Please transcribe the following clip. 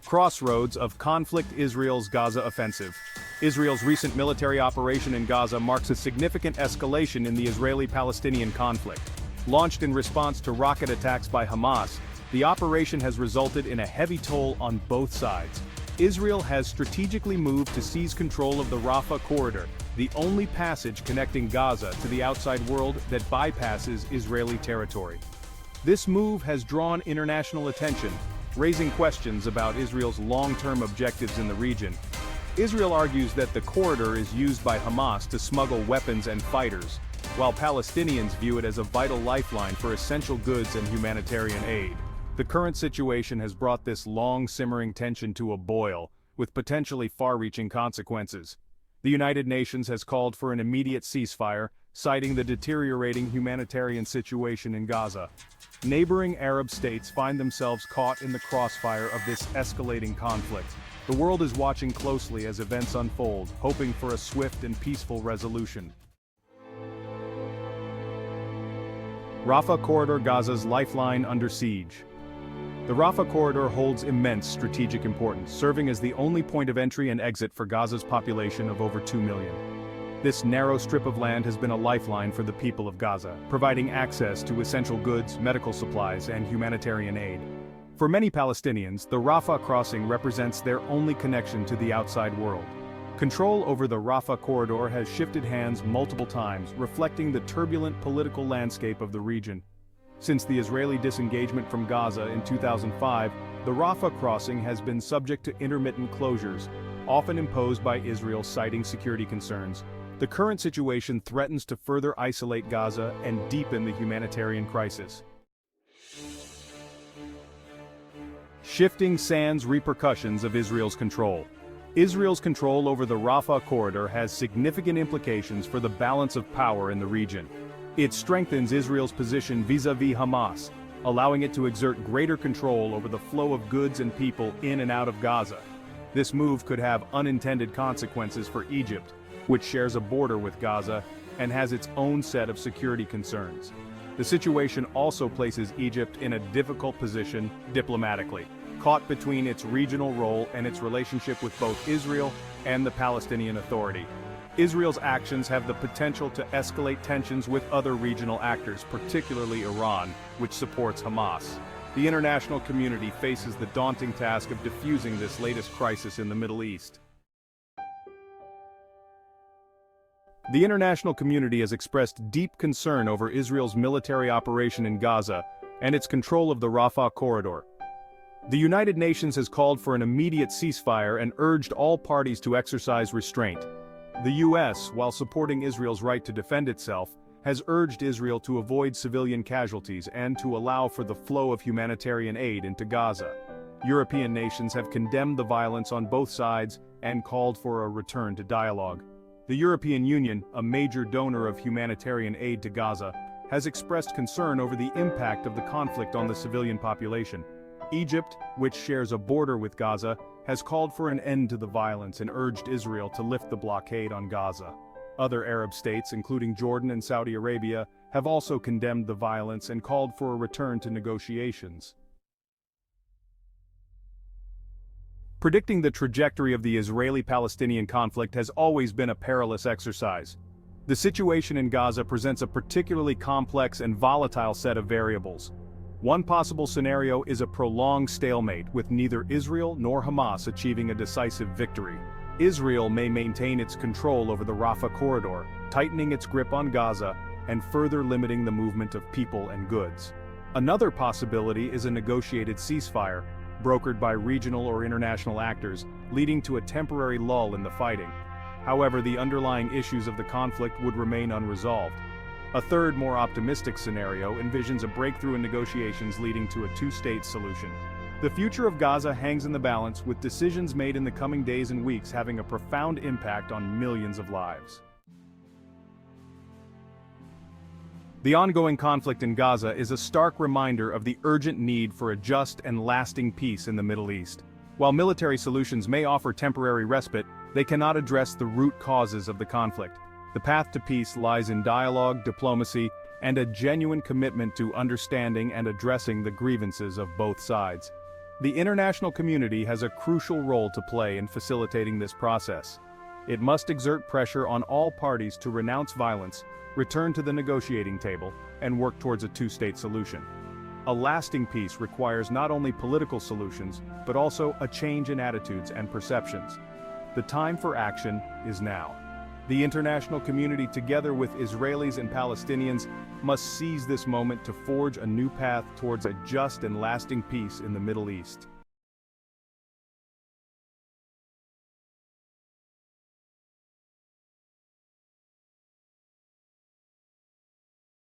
Crossroads of conflict. Israel's Gaza offensive. Israel's recent military operation in Gaza marks a significant escalation in the Israeli-Palestinian conflict. Launched in response to rocket attacks by Hamas, the operation has resulted in a heavy toll on both sides. Israel has strategically moved to seize control of the Rafah corridor, the only passage connecting Gaza to the outside world that bypasses Israeli territory. This move has drawn international attention, raising questions about Israel's long-term objectives in the region. Israel argues that the corridor is used by Hamas to smuggle weapons and fighters, while Palestinians view it as a vital lifeline for essential goods and humanitarian aid. The current situation has brought this long-simmering tension to a boil, with potentially far-reaching consequences. The United Nations has called for an immediate ceasefire, citing the deteriorating humanitarian situation in Gaza. Neighboring Arab states find themselves caught in the crossfire of this escalating conflict. The world is watching closely as events unfold, hoping for a swift and peaceful resolution. Rafah corridor. Gaza's lifeline under siege. The Rafah corridor holds immense strategic importance, serving as the only point of entry and exit for Gaza's population of over 2 million. This narrow strip of land has been a lifeline for the people of Gaza, providing access to essential goods, medical supplies, and humanitarian aid. For many Palestinians, the Rafah crossing represents their only connection to the outside world. Control over the Rafah corridor has shifted hands multiple times, reflecting the turbulent political landscape of the region. Since the Israeli disengagement from Gaza in 2005, the Rafah crossing has been subject to intermittent closures, often imposed by Israel, citing security concerns. The current situation threatens to further isolate Gaza and deepen the humanitarian crisis. Shifting sands. Repercussions of Israel's control. Israel's control over the Rafah corridor has significant implications for the balance of power in the region. It strengthens Israel's position vis-à-vis Hamas, allowing it to exert greater control over the flow of goods and people in and out of Gaza. This move could have unintended consequences for Egypt, which shares a border with Gaza and has its own set of security concerns. The situation also places Egypt in a difficult position diplomatically, caught between its regional role and its relationship with both Israel and the Palestinian Authority. Israel's actions have the potential to escalate tensions with other regional actors, particularly Iran, which supports Hamas. The international community faces the daunting task of defusing this latest crisis in the Middle East. The international community has expressed deep concern over Israel's military operation in Gaza and its control of the Rafah corridor. The United Nations has called for an immediate ceasefire and urged all parties to exercise restraint. The U.S., while supporting Israel's right to defend itself, has urged Israel to avoid civilian casualties and to allow for the flow of humanitarian aid into Gaza. European nations have condemned the violence on both sides and called for a return to dialogue. The European Union, a major donor of humanitarian aid to Gaza, has expressed concern over the impact of the conflict on the civilian population. Egypt, which shares a border with Gaza, has called for an end to the violence and urged Israel to lift the blockade on Gaza. Other Arab states, including Jordan and Saudi Arabia, have also condemned the violence and called for a return to negotiations. Predicting the trajectory of the Israeli-Palestinian conflict has always been a perilous exercise. The situation in Gaza presents a particularly complex and volatile set of variables. One possible scenario is a prolonged stalemate, with neither Israel nor Hamas achieving a decisive victory. Israel may maintain its control over the Rafah corridor, tightening its grip on Gaza and further limiting the movement of people and goods. Another possibility is a negotiated ceasefire, brokered by regional or international actors, leading to a temporary lull in the fighting. However, the underlying issues of the conflict would remain unresolved. A third, more optimistic scenario envisions a breakthrough in negotiations leading to a two-state solution. The future of Gaza hangs in the balance, with decisions made in the coming days and weeks having a profound impact on millions of lives. The ongoing conflict in Gaza is a stark reminder of the urgent need for a just and lasting peace in the Middle East. While military solutions may offer temporary respite, they cannot address the root causes of the conflict. The path to peace lies in dialogue, diplomacy, and a genuine commitment to understanding and addressing the grievances of both sides. The international community has a crucial role to play in facilitating this process. It must exert pressure on all parties to renounce violence, return to the negotiating table, and work towards a two-state solution. A lasting peace requires not only political solutions, but also a change in attitudes and perceptions. The time for action is now. The international community, together with Israelis and Palestinians, must seize this moment to forge a new path towards a just and lasting peace in the Middle East.